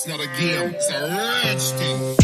It's not a game, it's a rich thing.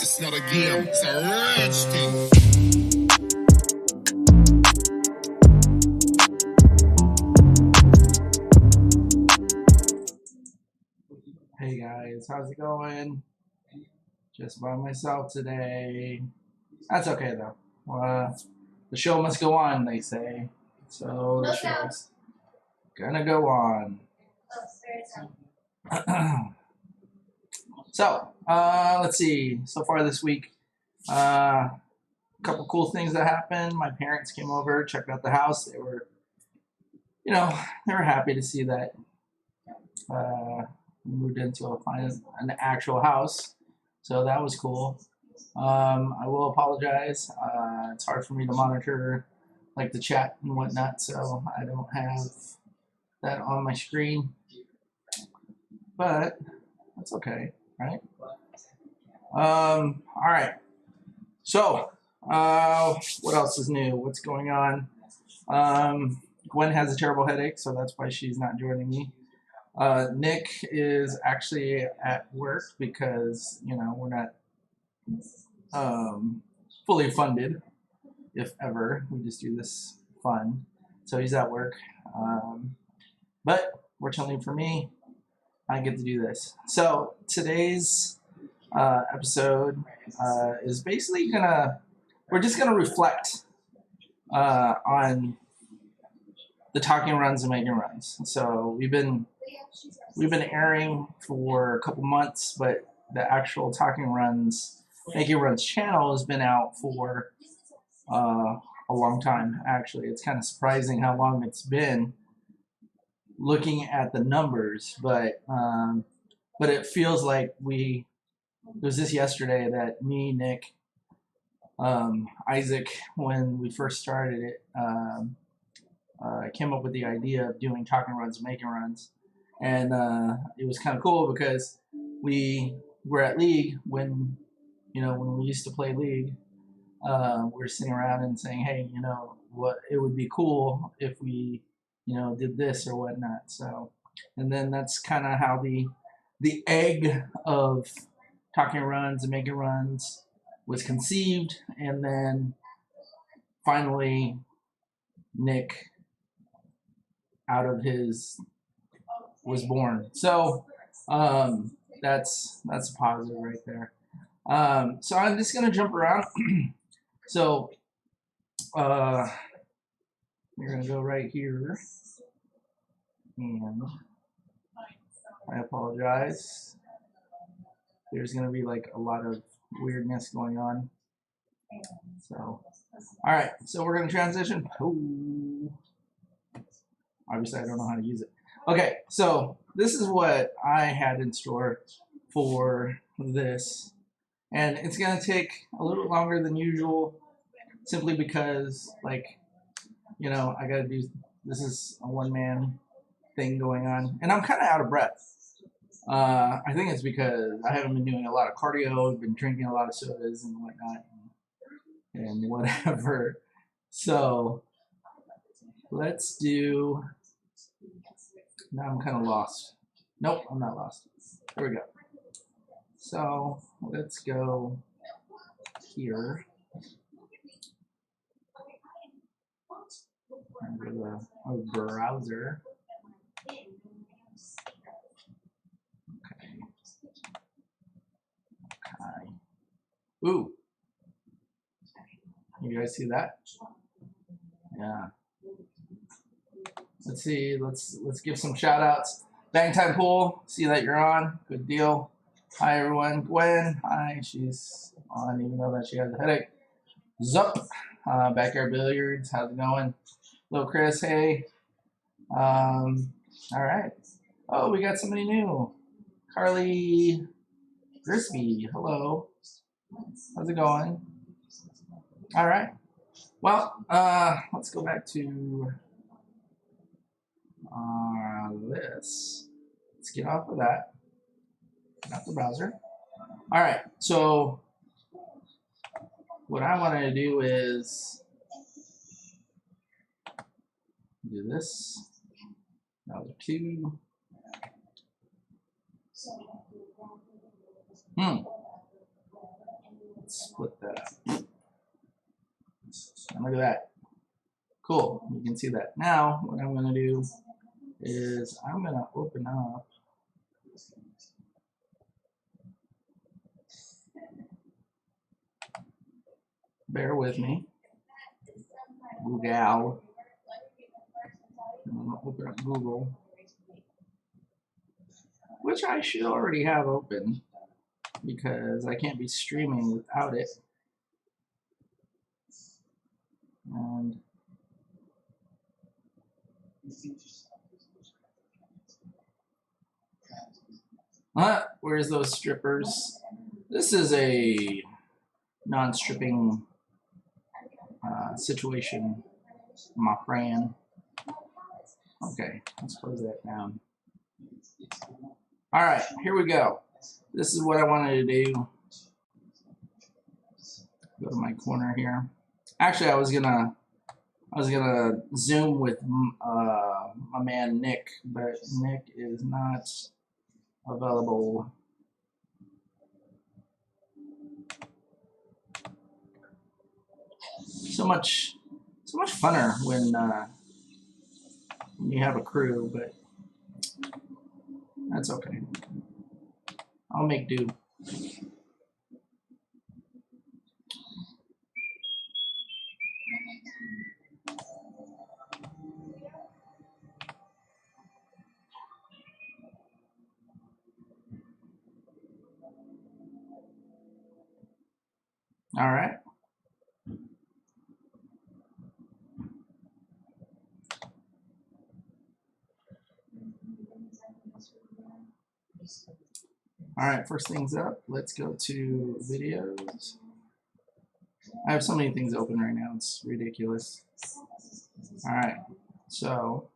It's not a game, it's a rich thing. Hey guys, how's it going? Just by myself today. That's okay though. The show must go on, they say. So the show's gonna go on. So, let's see. So far this week, a couple cool things that happened. My parents came over, checked out the house. They were happy to see that we moved into an actual house. So that was cool. I will apologize. It's hard for me to monitor like the chat and whatnot, so I don't have that on my screen. But that's okay, right? All right. So, what else is new? What's going on? Gwen has a terrible headache, so that's why she's not joining me. Nick is actually at work because, we're not fully funded, if ever. We just do this fun. So he's at work. But fortunately for me, I get to do this. So today's episode is basically we're just gonna reflect on the talking runs and making runs. So we've been airing for a couple months, but the actual talking runs, making runs channel has been out for a long time. Actually, it's kind of surprising how long it's been looking at the numbers, but it feels like it was this yesterday that me, Nick, Isaac, when we first started it, came up with the idea of doing talking runs and making runs. And it was kind of cool because we were at League when we used to play League. We were sitting around and saying, hey, what it would be cool if we, did this or whatnot. So, and then that's kind of how the egg of talking runs and making runs was conceived. And then finally, Nick out of his was born. So that's a positive right there. So I'm just gonna jump around. So We're gonna go right here, and I apologize. There's gonna be like a lot of weirdness going on. So, all right. So we're gonna transition. Oh, obviously I don't know how to use it. Okay, so this is what I had in store for this, and it's gonna take a little longer than usual, simply because, like, you know, I gotta do. This is a one-man thing going on, and I'm kind of out of breath. I think it's because I haven't been doing a lot of cardio. I've been drinking a lot of sodas and whatnot, and whatever. So let's do. Now I'm kind of lost. Nope, I'm not lost. There we go. So let's go here. And go to a browser. Okay. Ooh. You guys see that? Yeah. Let's see. Let's give some shout outs. Bang Time Pool. See that you're on. Good deal. Hi everyone. Gwen. Hi. She's on even though that she has a headache. Zup. Backyard Billiards. How's it going? Hello Chris. Hey. All right. Oh, we got somebody new. Carly Grisby. Hello. How's it going? All right. Well, let's go back to this. Let's get off of that. Get off the browser. All right. So what I wanted to do is do this. Browser 2. Let's split that up. And look at that. Cool. You can see that. Now, what I'm going to do is I'm going to open up bear with me. Google. I'm going to open up Google, which I should already have open because I can't be streaming without it. And where's those strippers? This is a non-stripping situation, my friend. Okay, let's close that down. All right, here we go. This is what I wanted to do. Go to my corner here. Actually, I was gonna Zoom with my man Nick, but Nick is not available. So much funner when you have a crew, but that's okay. I'll make do. All right. All right, first things up, let's go to videos. I have so many things open right now, it's ridiculous. All right, so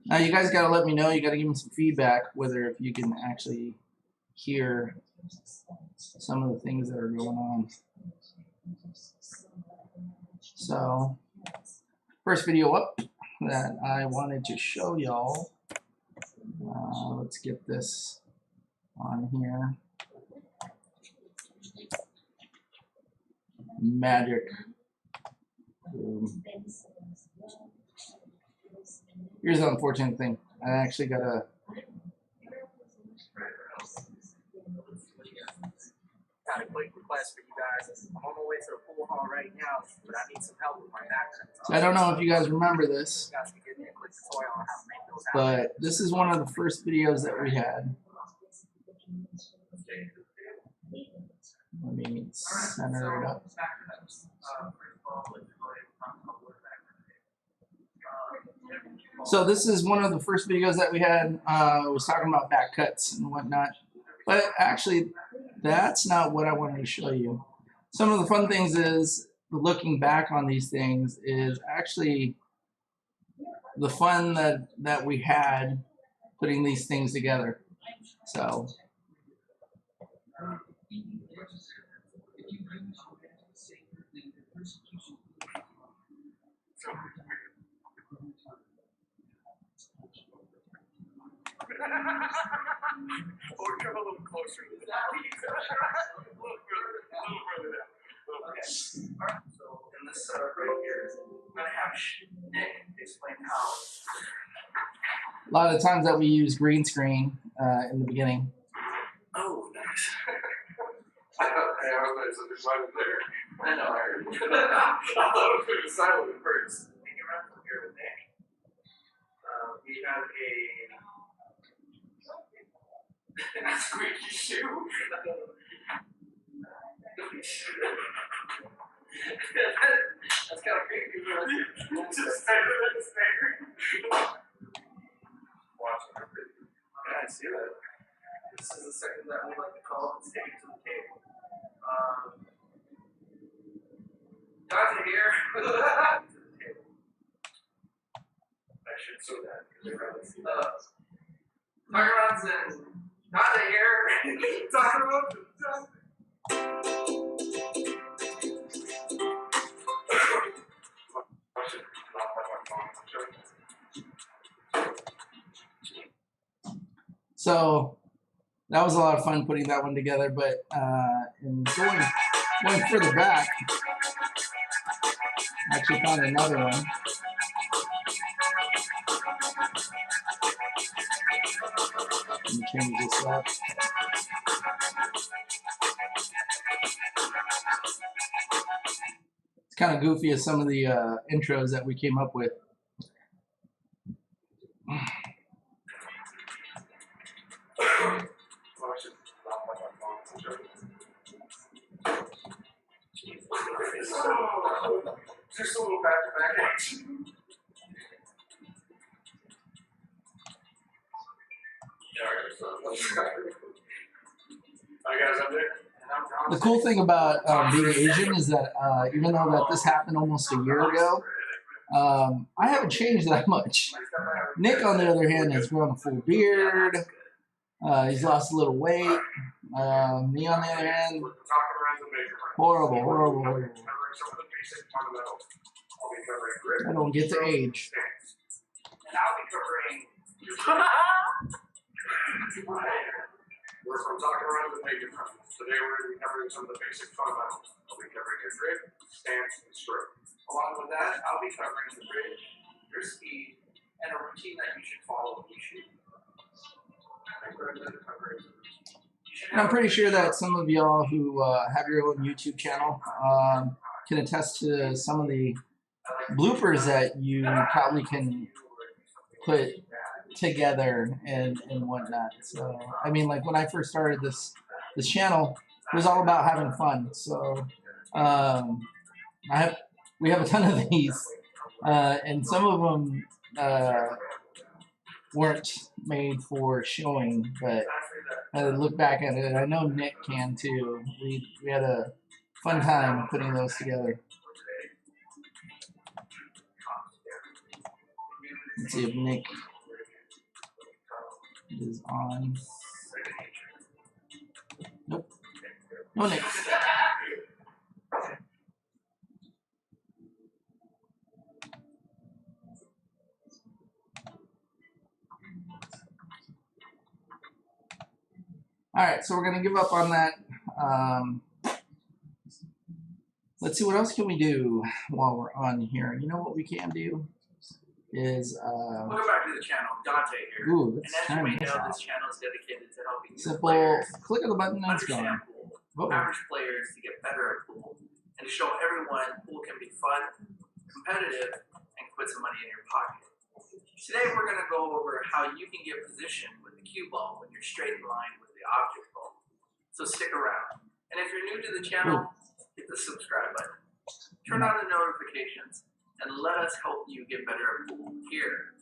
now you guys got to let me know, you got to give me some feedback whether if you can actually hear some of the things that are going on. So, first video up that I wanted to show y'all. Let's get this on here. Magic. Boom. Here's the unfortunate thing. I actually got a quick request for you guys. I'm on my way to the pool hall right now, but I need some help with my back cuts. So I don't know if you guys remember this, You guys can give me a quick tutorial on how to make those but happen. this is one of the first videos that we had. Let me center it up. So this is one of the first videos that we had. Was talking about back cuts and whatnot. But actually, that's not what I wanted to show you. Some of the fun things is looking back on these things is actually the fun that we had putting these things together. So. Or come a little closer to that. A little further down. Okay. Alright, so in this setup right here, I'm going to have Nick explain how. A lot of times that we use green screen in the beginning. Oh, nice. I was silent there. I know, I heard. I thought it was going to be silent at first. Take it around from here with Nick. We have a squeaky shoe. That's kind of creepy, but Just standing there staring. Watching her. yeah, I see that. This is the second that we like to call it sticking to the table. Dante here. To the table. I should say that because they'd rather see Tucker Robinson. Dante here. Talking about So that was a lot of fun putting that one together, but in going further back, I actually found another one. Let me change this up. It's kind of goofy as some of the intros that we came up with. Just a little back-to-back action. Hi guys, I'm Nick. The cool thing about being Asian is that even though that this happened almost a year ago, I haven't changed that much. Nick, on the other hand, has grown a full beard. He's lost a little weight. Me, on the other hand, horrible. I don't get to age. And I'll be covering. We're from talking around the major problems. Today we're going to be covering some of the basic fundamentals. We'll be covering your grip, stance, and stroke. Along with that, I'll be covering the bridge, your speed, and a routine that you should follow when you shoot. And I'm pretty sure that some of y'all who have your own YouTube channel can attest to some of the bloopers that you probably can put together and whatnot. So I mean, like when I first started this channel, it was all about having fun. So we have a ton of these, and some of them weren't made for showing, but I look back at it, I know Nick can too. We had a fun time putting those together. Let's see if Nick is on. Nope. No Nick. All right, so we're gonna give up on that. Let's see, what else can we do while we're on here? You know what we can do is Welcome back to the channel, Dante here. ooh, And let's as you turn may this know, off. this channel is dedicated to helping Simple. players Click on the button and it's gone. understand average players to get better at pool, and to show everyone pool can be fun, competitive, and put some money in your pocket. Today we're going to go over how you can get positioned with the cue ball when you're straight in line with the object ball. So stick around. And if you're new to the channel, hit the subscribe button. Turn on the notifications and let us help you get better at pool here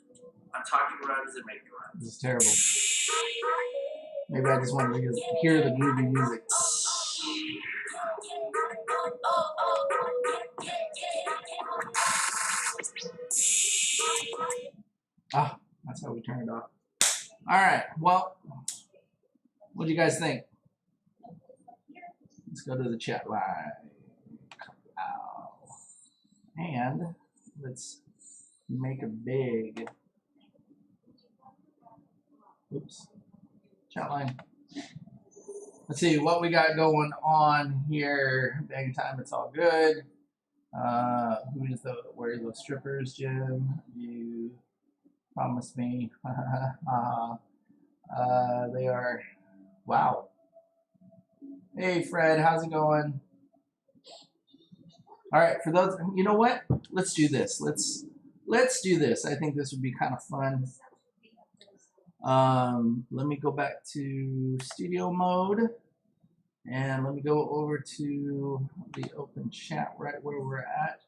on Talking Runs and Making Runs. This is terrible. Maybe I just wanted to hear the groovy music. Ah, that's how we turn it off. All right. Well, what do you guys think? Let's go to the chat line. And let's make a big, chat line. Let's see what we got going on here. Bang time, it's all good. Where's those strippers, Jim? You promised me. They are, wow. Hey Fred, how's it going? All right, for those, you know what? Let's do this. Let's do this. I think this would be kind of fun. Let me go back to studio mode, and let me go over to the open chat right where we're at.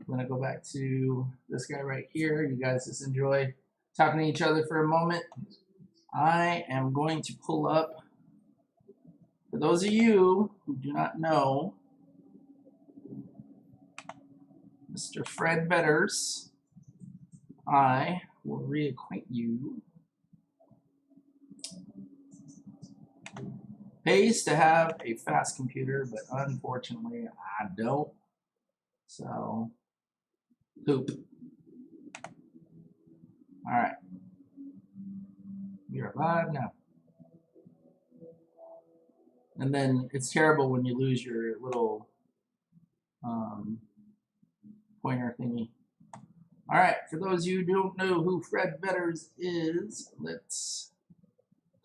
I'm gonna go back to this guy right here. You guys just enjoy talking to each other for a moment. I am going to pull up, for those of you who do not know, Mr. Fred Betters. I will reacquaint you. Pays to have a fast computer, but unfortunately I don't. So, poop. All right. You're alive now. And then it's terrible when you lose your little pointer thingy. All right, for those of you who don't know who Fred Betters is, let's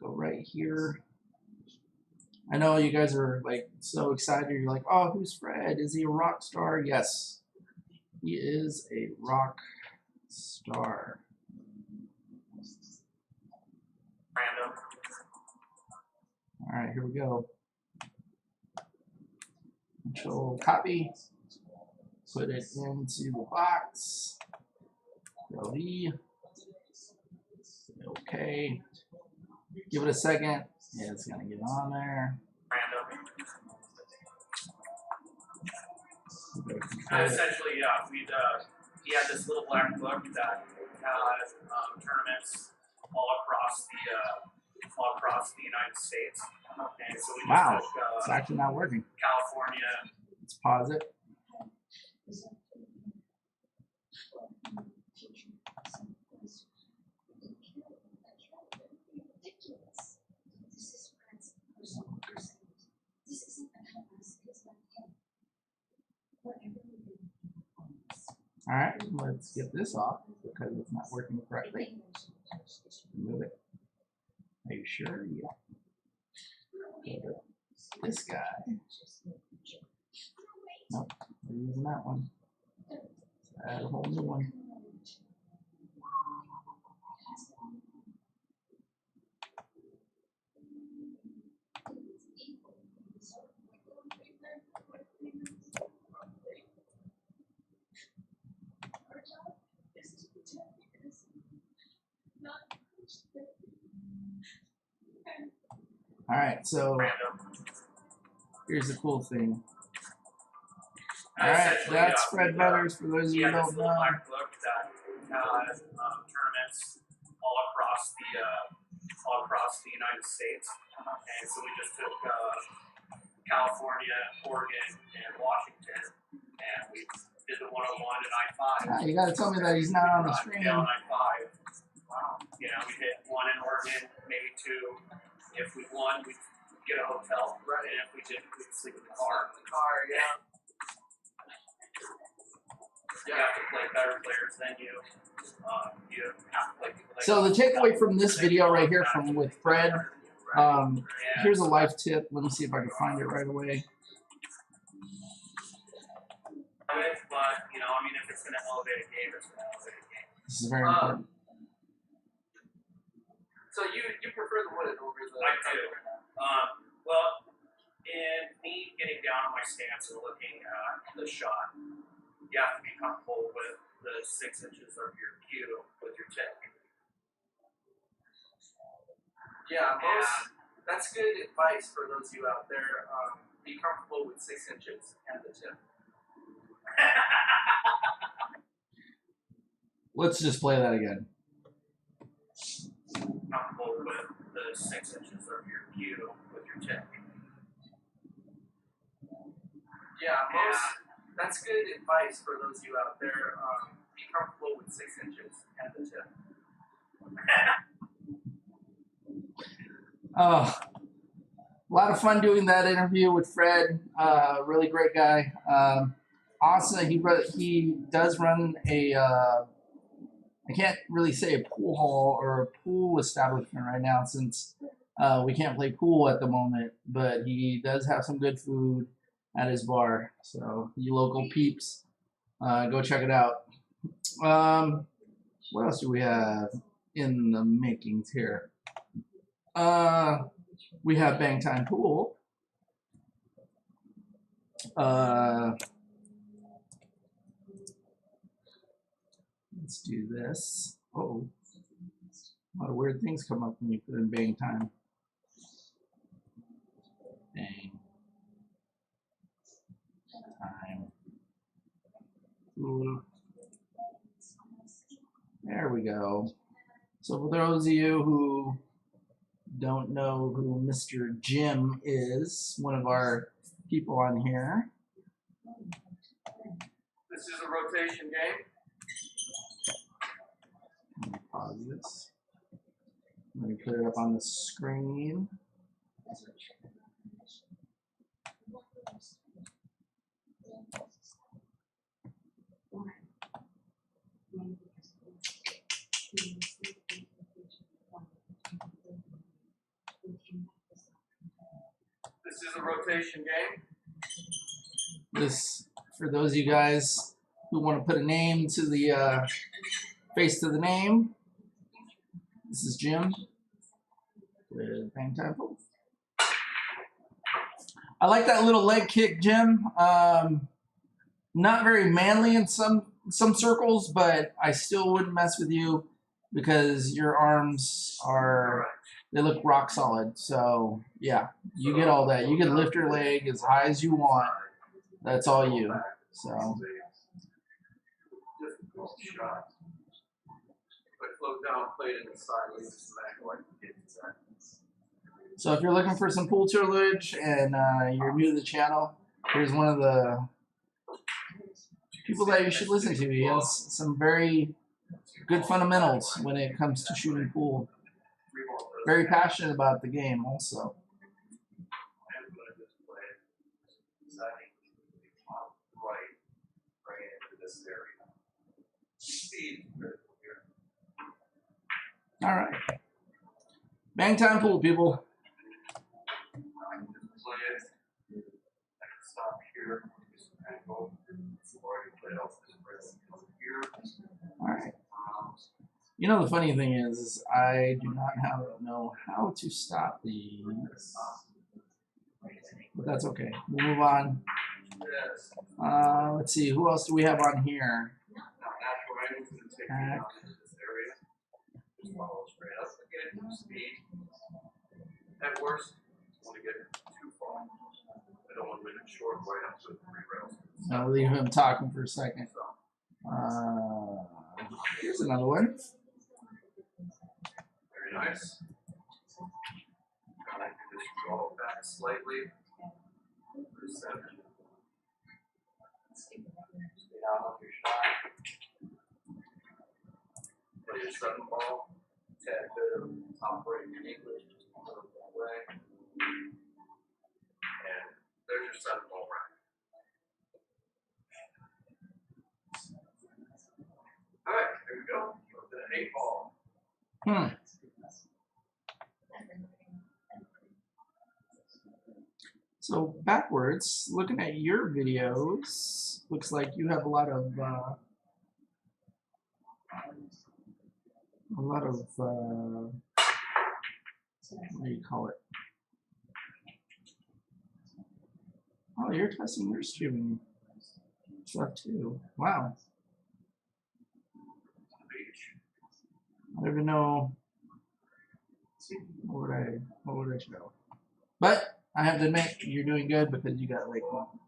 go right here. I know you guys are like so excited. You're like, oh, who's Fred? Is he a rock star? Yes, he is a rock star. Random. All right, here we go. Control copy. Put it into the box. LD. Okay. Give it a second. Yeah, it's gonna get on there. Random. Okay, Essentially, he had this little black book that has tournaments all across the United States, and so we just wow, took it's actually not working. California. Let's pause it. All right, let's get this off because it's not working correctly. Move it. Are you sure? Yeah. Go to this guy. Nope, we're using that one. Let's add a whole new one. All right, so here's the cool thing. All right, that's Fred Betters. For those of you who don't know, Black book that has tournaments all across the United States, and so we just took California, Oregon, and Washington, and we did the 101 and I-5. You got to tell me that he's not on the screen. Down I-5. Wow. You know, we hit one in Oregon, maybe two. If we won, we'd get a hotel. Right. And if we didn't, we'd sleep in the car. Yeah. You have to play better players than you. You have to play people. So the takeaway from this video right here with Fred Here's a life tip. Let me see if I can find it right away. But, you know, I mean, if it's going to elevate a game, it's going to elevate a game. This is very important. So you prefer the wood over the... I do. Well, in me getting down on my stance and looking at the shot, you have to be comfortable with the 6 inches of your cue with your tip. Yeah, that's good advice for those of you out there. Be comfortable with 6 inches and the tip. Let's just play that again. Comfortable with the 6 inches of your cue with your tip. Yeah, that's good advice for those of you out there. Be comfortable with 6 inches and the tip. Oh, a lot of fun doing that interview with Fred. Really great guy. Awesome. He does run a, I can't really say a pool hall or a pool establishment right now since we can't play pool at the moment, but he does have some good food at his bar. So you local peeps, go check it out. What else do we have in the makings here? We have Bang Time Pool. Let's do this. Oh, a lot of weird things come up when you put in Bang Time. Bang Time. Ooh. There we go. So for those of you who don't know who Mr. Jim is, one of our people on here. This is a rotation game. Let me pause this. Let me put it up on the screen. This is a rotation game. This, for those of you guys who want to put a name to the face to the name, this is Jim with Bang Time Pool. I like that little leg kick, Jim. Not very manly in some circles, but I still wouldn't mess with you because your arms are, they look rock solid. So yeah, you get all that. You can lift your leg as high as you want. That's all you. So Difficult shot. If I float down, play it in the side, leave this back like 50 seconds. So if you're looking for some pool tutelage and you're new to the channel, here's one of the people that you should listen to. He has some very good fundamentals when it comes to shooting pool. Very passionate about the game also. I'm going to just play it. Deciding right into this area. Speed critical here. All right. Bang Time Pool, people. I can just play it. I can stop here. Just angle. Or I can play it off this press here. All right. You know, the funny thing is I do not know how to stop these. But that's okay. We'll move on. Yes. Let's see. Who else do we have on here? Now, natural angles going to take me down into this area. Just follow straight up and get it to speed. At worst, I want to get it too far. I don't want to leave it short right up to the 3 rails. I'll leave him talking for a second. Here's another one. Very nice. I can just draw back slightly. Reset. Stay down on your shot. Play your 7 ball. Tad bit of top right in English, just a little that way. And there's your 7 ball right. Alright, here we go. Go to the 8 ball. So backwards, looking at your videos, looks like you have a lot of what do you call it? Oh, you're testing your streaming stuff too. Wow. I don't even know what would I show. But I have to admit, you're doing good because you got like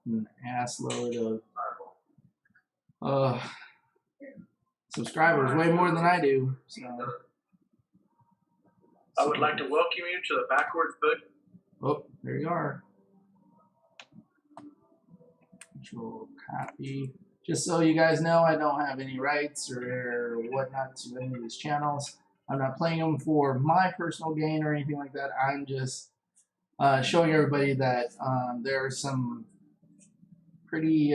an ass load of subscribers, way more than I do. So. I would like to welcome you to the backwards book. Oh, there you are. Control copy. Just so you guys know, I don't have any rights or whatnot to any of these channels. I'm not playing them for my personal gain or anything like that. I'm just showing everybody that there are some pretty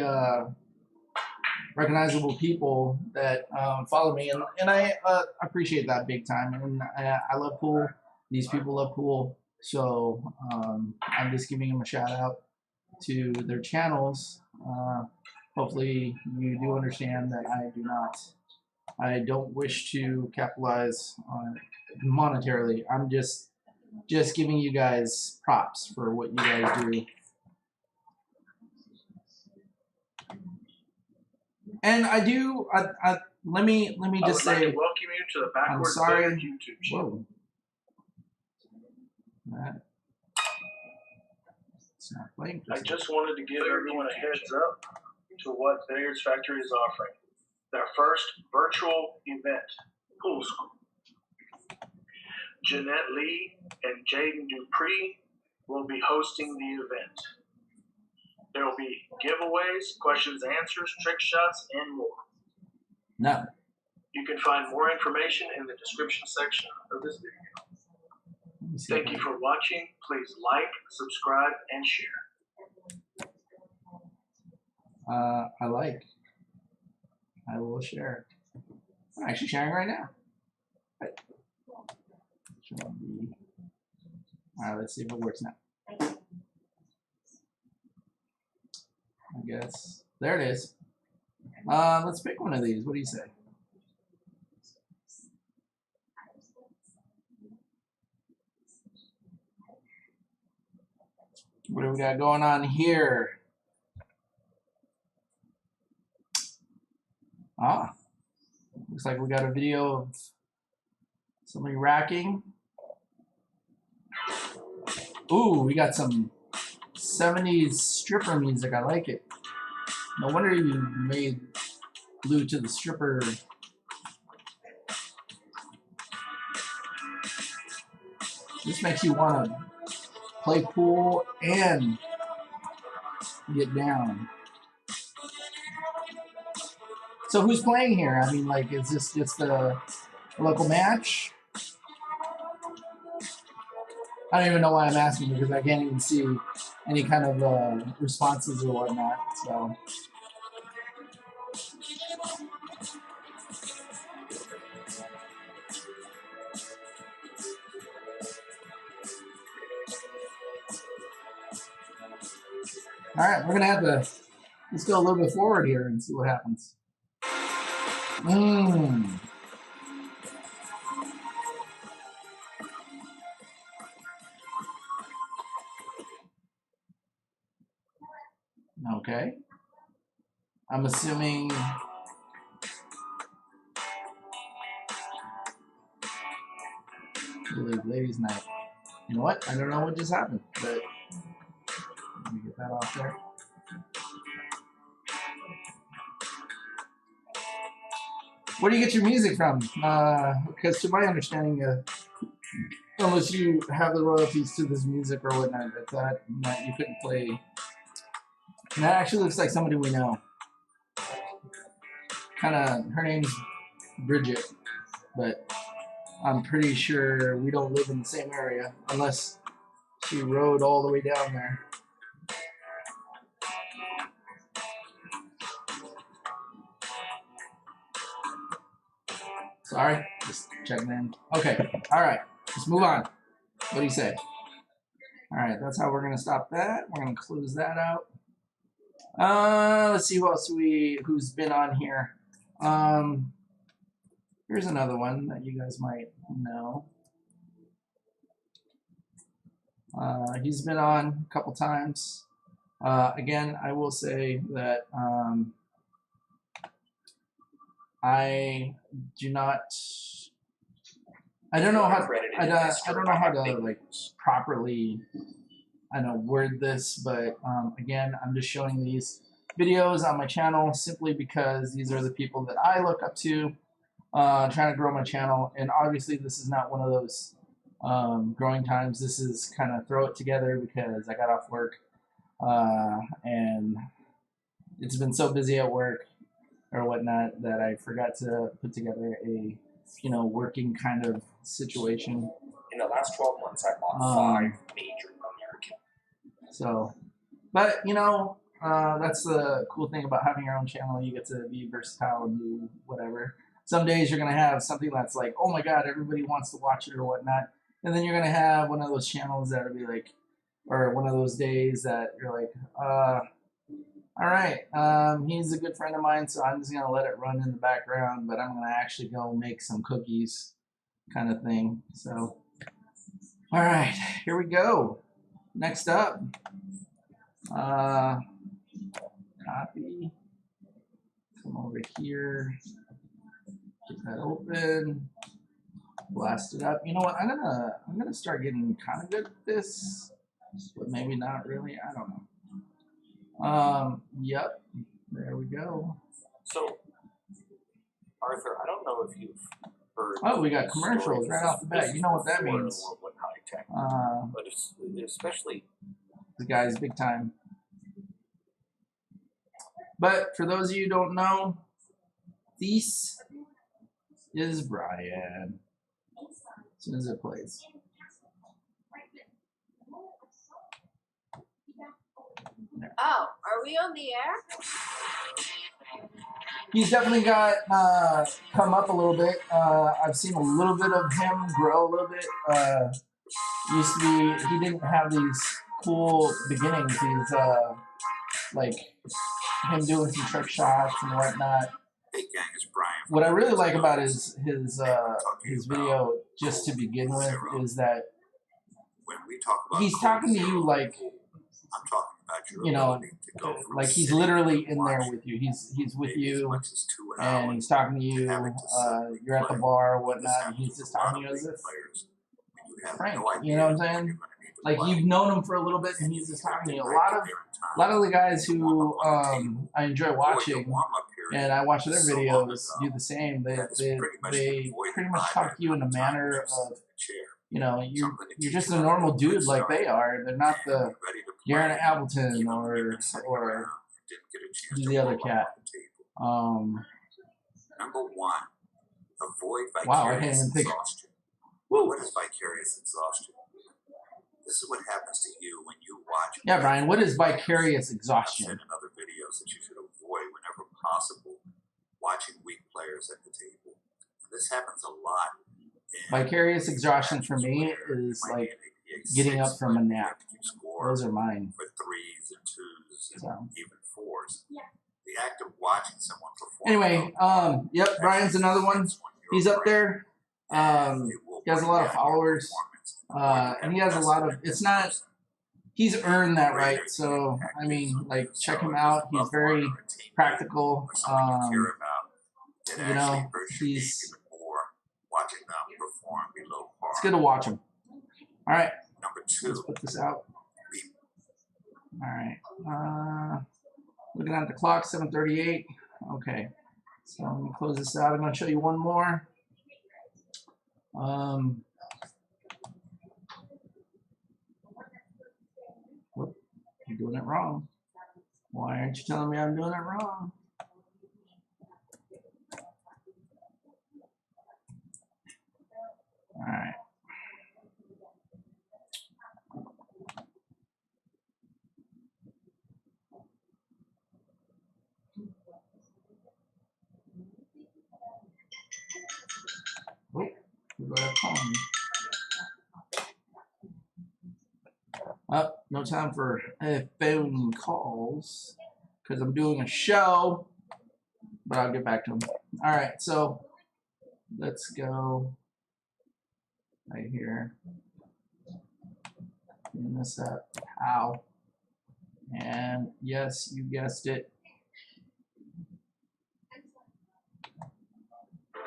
recognizable people that follow me, and I appreciate that big time. And I love pool. These people love pool, so I'm just giving them a shout out to their channels. Hopefully, you do understand that I don't wish to capitalize on it monetarily. I'm just giving you guys props for what you guys do. And I do. Let me just say. I would like to welcome you to the backwards I'm sorry. book YouTube channel. Whoa. It's not playing. I just wanted to give everyone a heads up to what Billiards Factory is offering. Their first virtual event, Pool School. Jeanette Lee and Jaden Dupree will be hosting the event. There will be giveaways, questions, answers, trick shots, and more. No. You can find more information in the description section of this video. Thank you for watching. Please like, subscribe, and share. I will share. I'm actually sharing right now. Right. Alright, let's see if it works now. I guess. There it is. Let's pick one of these. What do you say? What do we got going on here? Ah, looks like we got a video of somebody racking. Ooh, we got some 70s stripper music. I like it. No wonder you made glued to the stripper. This makes you want to play pool and get down. So who's playing here? I mean, like, is this just a local match? I don't even know why I'm asking because I can't even see any kind of responses or whatnot. So. All right, we're gonna have to let's go a little bit forward here and see what happens. Okay. I'm assuming ladies' night. You know what? I don't know what just happened, but let me get that off there. Where do you get your music from? Because to my understanding, unless you have the royalties to this music or whatnot, that you couldn't play. And that actually looks like somebody we know. Her name's Bridget, but I'm pretty sure we don't live in the same area unless she rode all the way down there. Sorry, just checking in. Okay, all right, let's move on. What do you say? All right, that's how we're gonna stop that. We're gonna close that out. Let's see who else who's been on here. Here's another one that you guys might know. He's been on a couple times. Again, I will say that I do not. I don't know how. I don't know how to like properly. I don't know word this, but again, I'm just showing these videos on my channel simply because these are the people that I look up to, trying to grow my channel. And obviously, this is not one of those growing times. This is kind of throw it together because I got off work, and it's been so busy at work or whatnot that I forgot to put together a working kind of situation. In the last 12 months, I bought 5 major American. So, but that's the cool thing about having your own channel. You get to be versatile and do whatever. Some days you're gonna have something that's like, oh my god, everybody wants to watch it or whatnot, and then you're gonna have one of those channels that'll be like, or one of those days that you're like, all right, he's a good friend of mine, so I'm just gonna let it run in the background, but I'm gonna actually go make some cookies, kind of thing. So, all right, here we go. Next up, copy. Come over here. Get that open. Blast it up. You know what? I'm gonna start getting kind of good at this, but maybe not really. I don't know. Yep. There we go. So, Arthur, I don't know if you've heard. Oh, we got commercials right off the bat. You know what that means? High tech, but it's especially the guy's big time. But for those of you who don't know, this is Brian. As soon as it plays. Oh, are we on the air? He's definitely got come up a little bit. I've seen a little bit of him grow a little bit. Used to be, he didn't have these cool beginnings. He's like him doing some trick shots and whatnot. Hey gang, it's Brian. What I really like about his video, just to begin with, is that when we talk about he's talking to you like, I'm talking about your ability to go from like he's sitting literally and in there watching with you. He's with maybe as you, much as 2 and hours he's talking to you. having to sit You're at the play. bar or This whatnot, and happens he's with just a lot talking to of you as big if players, and you have Frank. no idea You know what I'm when saying? you're gonna need to Like play. you've known him for a little bit, and he's just talking to you. A lot of the guys who I enjoy watching, and I watch their videos do the same. They pretty much talk to you in a manner of, you're just a normal dude like they are. They're not the Darren Appleton or who's the other cat. Number 1, avoid Wow, I can't vicarious even think. exhaustion. Woo. What is vicarious exhaustion? This is what happens to you when you watch. Yeah, Brian, what is vicarious I've exhaustion? said in other videos that you should avoid whenever possible watching weak players at the table. And this happens a lot. Vicarious exhaustion for me is like getting up from a nap. Those are mine. For 3s and 2s and So. even 4s. The act of watching someone perform. Anyway, yep, Brian's another one. He's up there. He has a lot of followers. And he has a lot of, it's not, he's earned that right. So, I mean, like, check him out. He's very practical. He's, watching them perform below par. it's good to watch him. All right, Number 2, let's put this out. All right. Looking at the clock, 7:38. Okay. So I'm going to close this out. I'm going to show you one more. Whoop, you're doing it wrong. Why aren't you telling me I'm doing it wrong? All right. Oh, who got a call me? No time for phone calls because I'm doing a show, but I'll get back to them. All right, so let's go right here. Clean this up. How? And yes, you guessed it.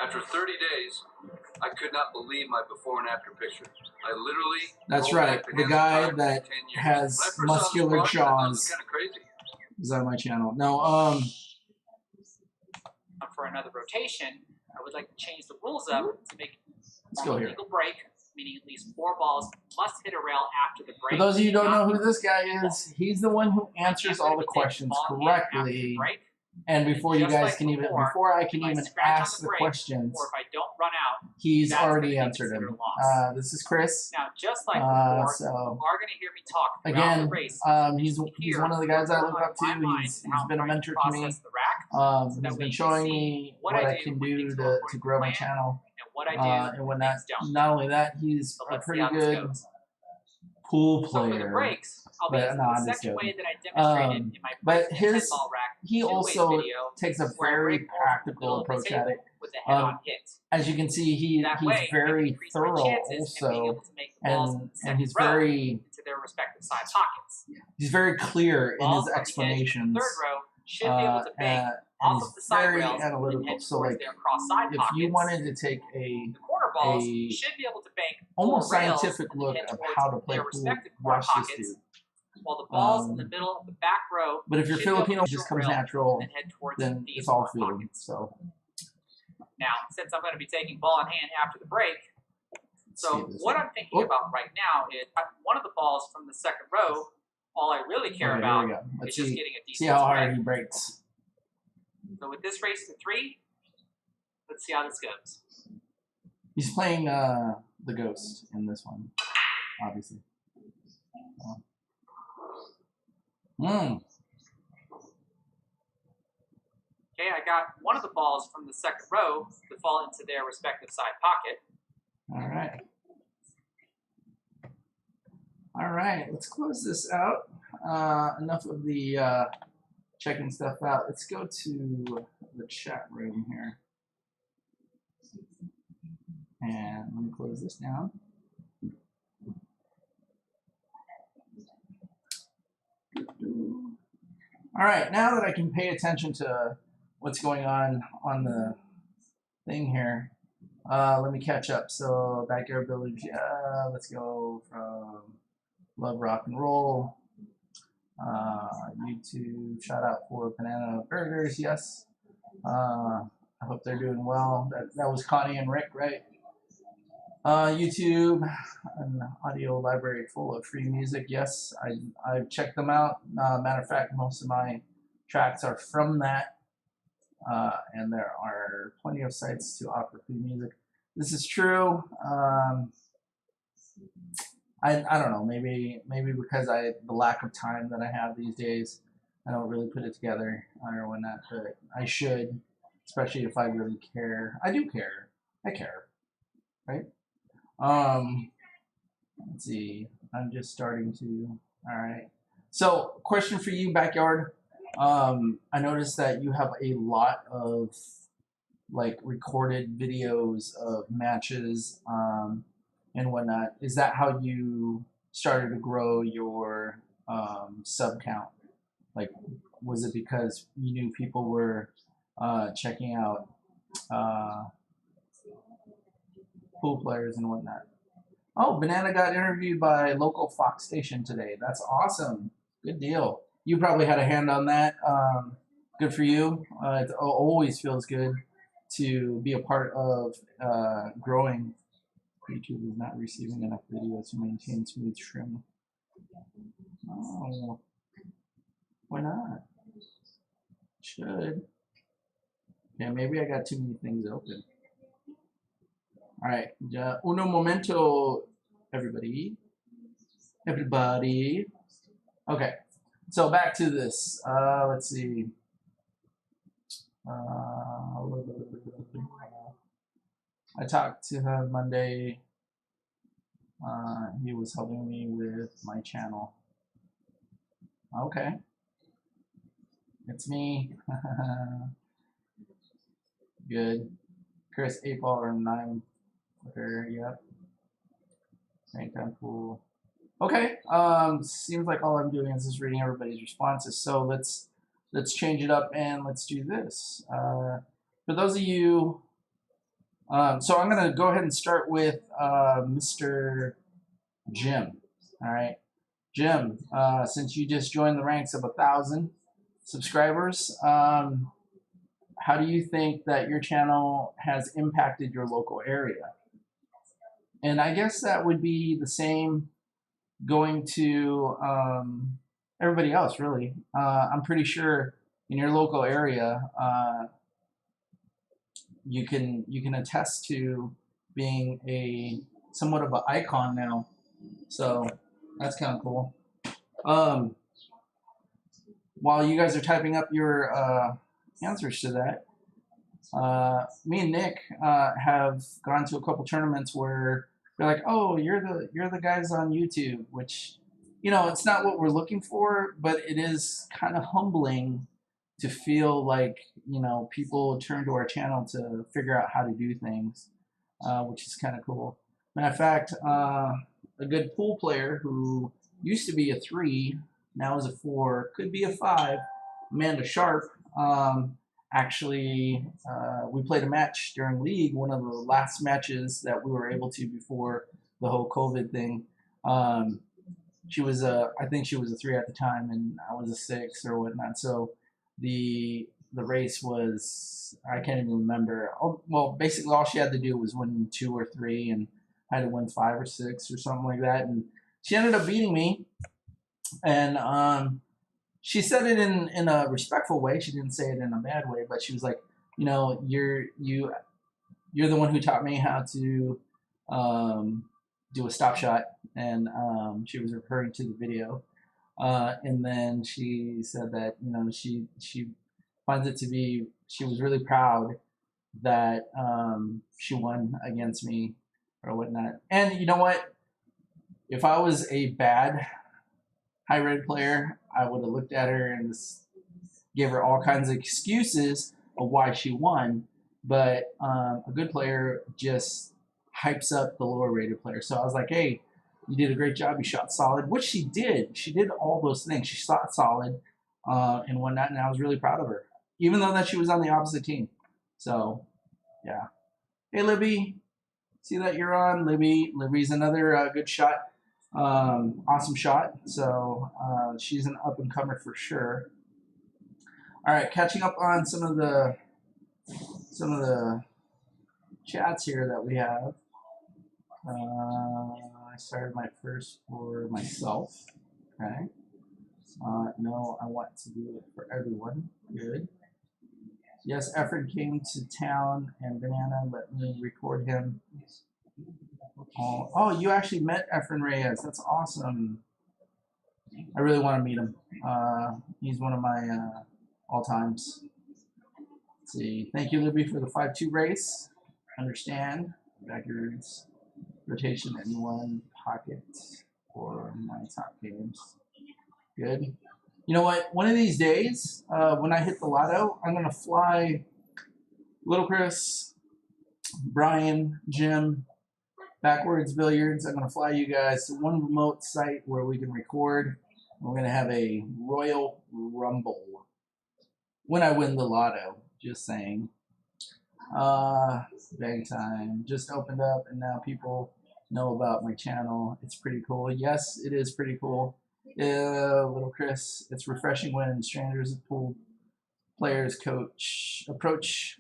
After 30 days, I could not believe my before and after picture. I literally. That's rolled right. back The hands of guy time that 10 years. has When I first saw this muscular bar, I thought it was jaws kind of crazy. is on my channel. No, For another rotation, I would like to change the rules up to make let's go a here. legal break, meaning at least 4 balls must hit a rail after the break. For those of you who don't know who Not this guy is, he's the one who answers all the questions correctly. break, And before you just guys like can even, before, before I can if I even scratch on ask the the break, questions, or if I don't run out, he's that's already gonna be answered considered them. a loss. This is Chris. Now, just like before, So you are going to hear me talk throughout again, the race. he's one of the guys I look up to. He's been a mentor to me. The rack, so He's that been we showing can see me what what I I do can when do things go to according to grow my plan, channel. and what I do And when when things don't. not only that, he's So a let's see pretty how this good goes. pool So for the player. breaks, I'll be But using no, the I'm just second way joking. that I demonstrated in my But break and his 10-ball rack he two-way also video, takes a where I very break balls from the practical middle of the approach at table it. with a head-on hit. As you can see, That he's way, I can very increase my thorough chances in being also, able to make the balls in the and second he's row very into their respective side pockets. he's very clear in Balls his on the edge of the explanations. third row should be able to bank And off he's of the side very rails and analytical. head So towards like, their cross side if pockets. you wanted to take a The corner balls a should be able to bank almost 4 rails scientific and look head of towards how to play their pool, respective corner watch this pockets, dude. while the balls in the middle of the back row But if you're should be able Filipino, to it just short comes rail natural. and head towards Then these it's all corner feeling. pockets. So Now, since I'm going to be taking ball in hand after the break, so this what one. I'm thinking about right now is one of the balls from the second row. All I really care Okay, about here we go. Let's is just see, getting a see decent how spread. hard he breaks. So with this race to 3, let's see how this goes. He's playing the ghost in this one, obviously. Okay, I got one of the balls from the second row to fall into their respective side pocket. All right. All right, let's close this out. Enough of the checking stuff out. Let's go to the chat room here. And let me close this down. All right, now that I can pay attention to what's going on the thing here, let me catch up. So Backyard Village, let's go from Love Rock and Roll. YouTube, shout out for Banana Burgers, yes. I hope they're doing well. That was Connie and Rick, right? YouTube, an audio library full of free music. Yes, I've checked them out. Matter of fact, most of my tracks are from that, and there are plenty of sites to offer free music. This is true. I don't know. Maybe because the lack of time that I have these days, I don't really put it together or whatnot. But I should, especially if I really care. I do care. I care, right? Let's see. I'm just starting to. All right. So, question for you, Backyard. I noticed that you have a lot of like recorded videos of matches and whatnot. Is that how you started to grow your sub count? Like, was it because you knew people were checking out pool players and whatnot? Oh, Banana got interviewed by local Fox station today. That's awesome. Good deal. You probably had a hand on that. Good for you. It always feels good to be a part of growing. YouTube is not receiving enough videos to maintain smooth trim. Oh, why not? Should. Yeah, maybe I got too many things open. All right, uno momento, everybody. Everybody. Okay, so back to this. Let's see. I talked to her Monday. He was helping me with my channel. Okay. It's me. Good. Chris 8 ball or 9 flicker, yep. Rank time pool. Okay. Seems like all I'm doing is just reading everybody's responses. So let's change it up and let's do this. For those of you, so I'm gonna go ahead and start with Mr. Jim. All right, Jim. Since you just joined the ranks of 1,000 subscribers, how do you think that your channel has impacted your local area? And I guess that would be the same going to everybody else, really. I'm pretty sure in your local area, you can attest to being a somewhat of an icon now. So that's kind of cool. While you guys are typing up your answers to that, me and Nick have gone to a couple tournaments where they're like, "Oh, you're the guys on YouTube," which, you know, it's not what we're looking for, but it is kind of humbling to feel like, you know, people turn to our channel to figure out how to do things, which is kind of cool. Matter of fact, a good pool player who used to be a 3, now is a 4, could be a 5, Amanda Sharp. Actually, we played a match during League, one of the last matches that we were able to before the whole COVID thing. She was I think she was a 3 at the time, and I was a 6 or whatnot. So the race was, I can't even remember. Well, basically all she had to do was win 2 or 3, and I had to win 5 or 6 or something like that. And she ended up beating me. And she said it in a respectful way. She didn't say it in a bad way, but she was like, you know, you're the one who taught me how to do a stop shot, and she was referring to the video. And then she said that, you know, she finds it to be, she was really proud that she won against me or whatnot. And you know what? If I was a bad high red player, I would have looked at her and just gave her all kinds of excuses of why she won. But a good player just hypes up the lower rated player. So I was like, hey, you did a great job. You shot solid, which she did. She did all those things. She shot solid and whatnot, and I was really proud of her, even though that she was on the opposite team. So, yeah. Hey, Libby. See that you're on, Libby. Libby's another good shot. Awesome shot. So she's an up-and-comer for sure. All right, catching up on some of the chats here that we have. I started my first for myself. Okay. No, I want to do it for everyone. Good. Yes, Efren came to town, and Banana let me record him. Oh, you actually met Efren Reyes. That's awesome. I really want to meet him. He's one of my all-times. Let's see. Thank you, Libby, for the 5-2 race. Understand. Backwards. Rotation in one pocket for my top games. Good. You know what? One of these days, when I hit the lotto, I'm going to fly Little Chris, Brian, Jim, Backwards Billiards. I'm going to fly you guys to one remote site where we can record. We're going to have a Royal Rumble when I win the lotto. Just saying. Bang time. Just opened up, and now people know about my channel. It's pretty cool. Yes, it is pretty cool. Little Chris, it's refreshing when strangers pool players approach.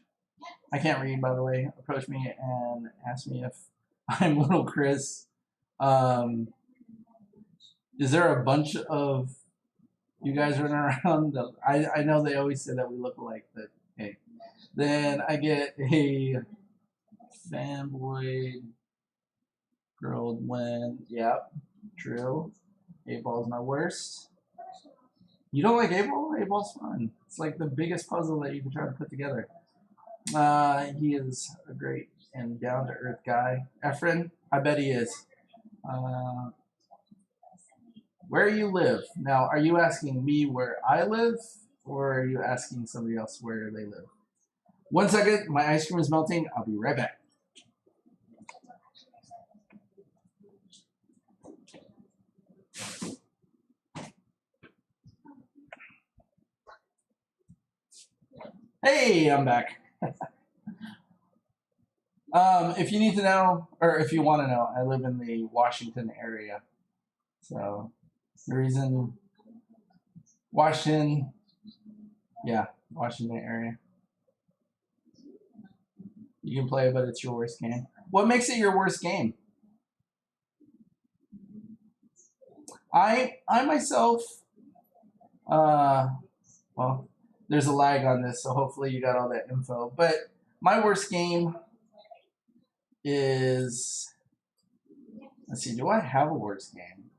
I can't read, by the way. Approach me and ask me if I'm Little Chris. Is there a bunch of you guys running around? I know they always say that we look alike, but hey. Then I get a fanboy girl when, yep, true. 8-ball's my worst. You don't like 8-ball? 8-ball's fun. It's like the biggest puzzle that you can try to put together. He is a great and down-to-earth guy. Efren, I bet he is. Where you live. Now, are you asking me where I live, or are you asking somebody else where they live? 1 second, my ice cream is melting. I'll be right back. Hey, I'm back. If you need to know, or if you want to know, I live in the Washington area. So the reason Washington area. You can play, but it's your worst game. What makes it your worst game? I myself, well, there's a lag on this, so hopefully you got all that info. But my worst game is, let's see, do I have a worst game?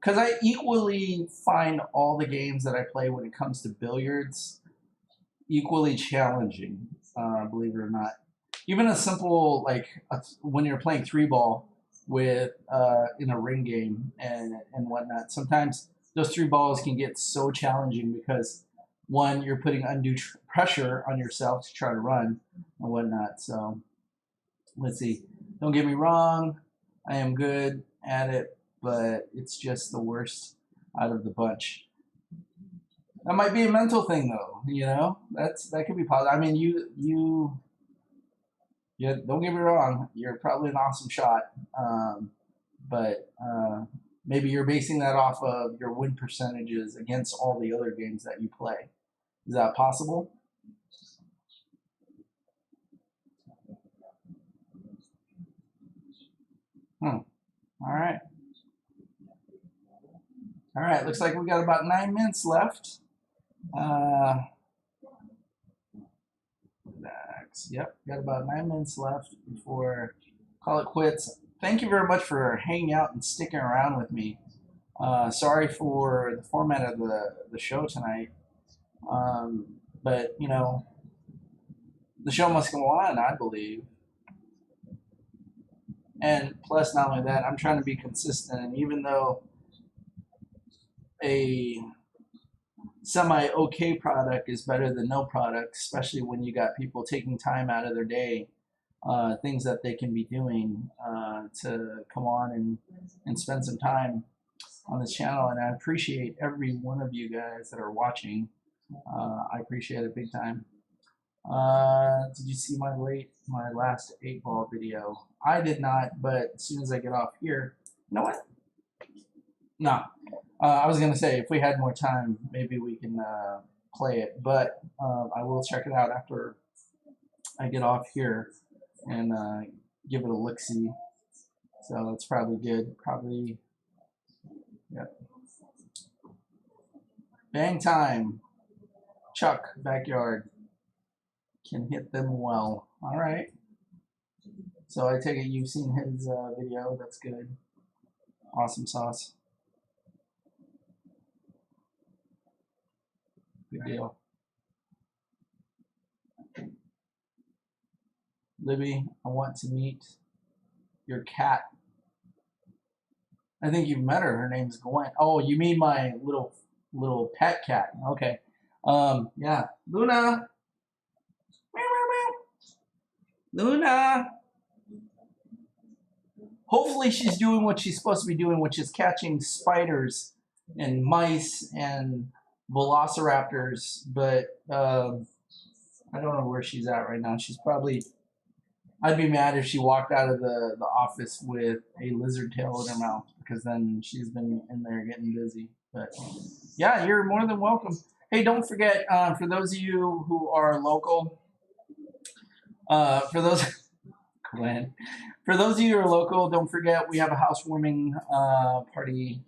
Because I equally find all the games that I play when it comes to billiards equally challenging, believe it or not. Even a simple, like when you're playing 3-ball with in a ring game and whatnot, sometimes those 3 balls can get so challenging because, one, you're putting undue pressure on yourself to try to run and whatnot. So let's see. Don't get me wrong, I am good at it, but it's just the worst out of the bunch. That might be a mental thing, though. You know, that could be positive. I mean, yeah, don't get me wrong. You're probably an awesome shot, but maybe you're basing that off of your win percentages against all the other games that you play. Is that possible? All right. All right. Looks like we got about 9 minutes left. Yep, got about 9 minutes left before call it quits. Thank you very much for hanging out and sticking around with me. Sorry for the format of the show tonight, but you know, the show must go on, I believe. And plus, not only that, I'm trying to be consistent. And even though a semi-okay product is better than no product, especially when you got people taking time out of their day, things that they can be doing to come on and spend some time on this channel. And I appreciate every one of you guys that are watching. I appreciate it big time. Did you see my last 8-ball video? I did not, but as soon as I get off here, you know what? No. I was gonna say if we had more time, maybe we can play it, but I will check it out after I get off here and give it a look-see. So that's probably good. Probably, yep. Bang time. Chuck, backyard. Can hit them well. All right. So I take it you've seen his video. That's good. Awesome sauce. Good deal. Libby, I want to meet your cat. I think you've met her. Her name's Gwen. Oh, you mean my little pet cat? Okay. Yeah. Luna. Meow, meow, meow. Luna. Hopefully she's doing what she's supposed to be doing, which is catching spiders and mice and velociraptors, but I don't know where she's at right now. She's probably, I'd be mad if she walked out of the office with a lizard tail in her mouth, because then she's been in there getting busy. But yeah, you're more than welcome. Hey, don't forget, for those of you who are local, for those of you who are local, don't forget we have a housewarming party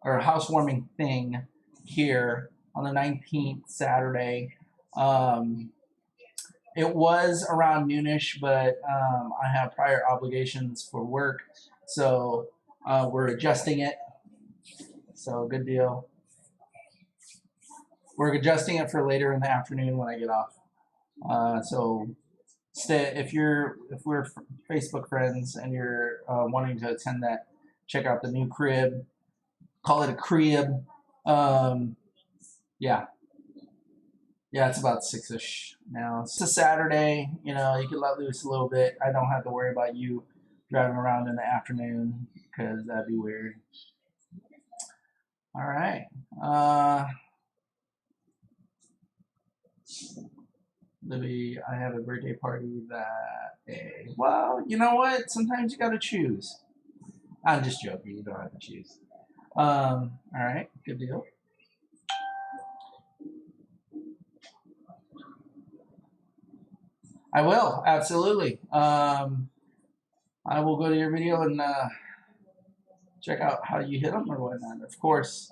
or housewarming thing here on the 19th, Saturday. It was around noonish, but I have prior obligations for work, so we're adjusting it. So good deal. We're adjusting it for later in the afternoon when I get off. So if we're Facebook friends and you're wanting to attend that, check out the new crib. Call it a crib. Yeah. Yeah, it's about 6-ish now. It's a Saturday, you know, you can let loose a little bit. I don't have to worry about you driving around in the afternoon because that'd be weird. All right. Libby, I have a birthday party that day. Well, you know what? Sometimes you gotta choose. I'm just joking. You don't have to choose. All right. Good deal. I will. Absolutely. I will go to your video and check out how you hit them or whatnot. Of course,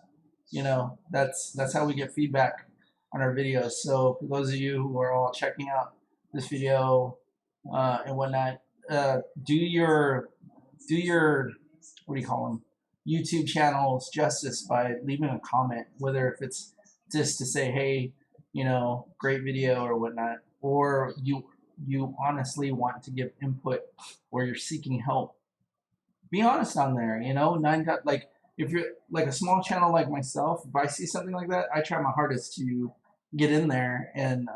you know, that's how we get feedback on our videos. So for those of you who are all checking out this video and whatnot, do your what do you call them, YouTube channels justice by leaving a comment, whether if it's just to say, hey, you know, great video or whatnot, or you honestly want to give input or you're seeking help. Be honest on there, you know. Like if you're like a small channel like myself, if I see something like that, I try my hardest to get in there and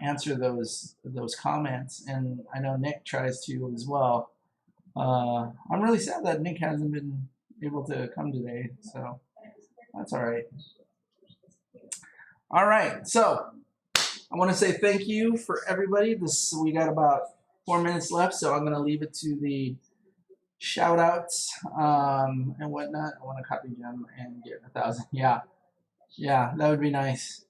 answer those comments, and I know Nick tries to as well. I'm really sad that Nick hasn't been able to come today, so that's all right. All right, so I want to say thank you for everybody. We got about 4 minutes left, so I'm going to leave it to the shout outs and whatnot. I want to copy Jim and get 1,000. Yeah, that would be nice.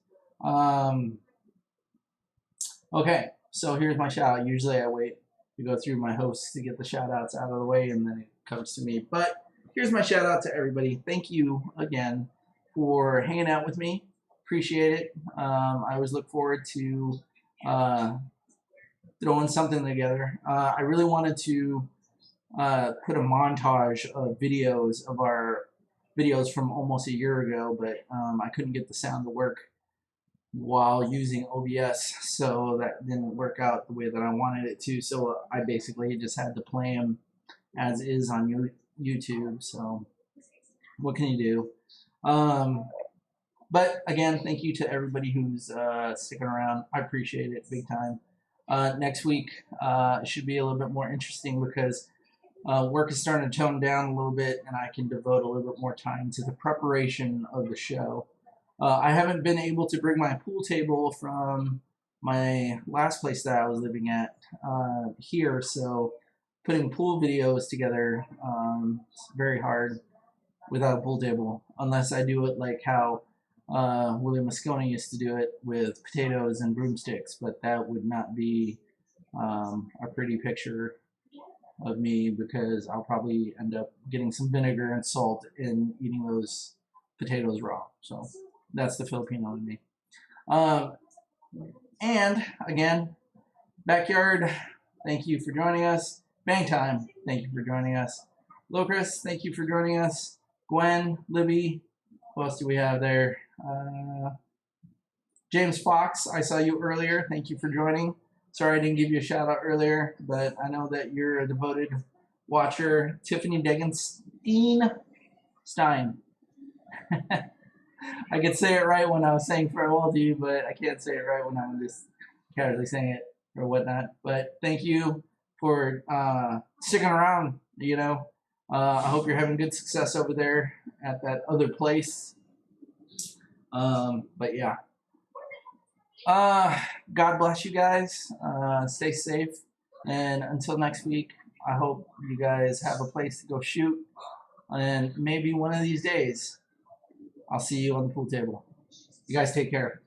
Okay, so here's my shout out. Usually I wait to go through my hosts to get the shout outs out of the way and then it comes to me. But here's my shout out to everybody. Thank you again for hanging out with me. Appreciate it. I always look forward to throwing something together. I really wanted to put a montage of videos of our videos from almost a year ago, but I couldn't get the sound to work while using OBS, so that didn't work out the way that I wanted it to. So I basically just had to play them as is on YouTube. So what can you do? But again, thank you to everybody who's sticking around. I appreciate it big time. Next week should be a little bit more interesting because work is starting to tone down a little bit, and I can devote a little bit more time to the preparation of the show. I haven't been able to bring my pool table from my last place that I was living at here, so putting pool videos together is very hard without a pool table, unless I do it like how William Moscone used to do it with potatoes and broomsticks, but that would not be a pretty picture of me because I'll probably end up getting some vinegar and salt and eating those potatoes raw. So that's the Filipino in me. And again, Backyard, thank you for joining us. Bang Time, thank you for joining us. Locris, thank you for joining us. Gwen, Libby, who else do we have there? James Fox, I saw you earlier. Thank you for joining. Sorry I didn't give you a shout out earlier, but I know that you're a devoted watcher. Tiffany Degenstein. I could say it right when I was saying farewell to you, but I can't say it right when I'm just casually saying it or whatnot. But thank you for sticking around, you know. I hope you're having good success over there at that other place. But yeah. God bless you guys. Stay safe. And until next week, I hope you guys have a place to go shoot. And maybe one of these days, I'll see you on the pool table. You guys take care.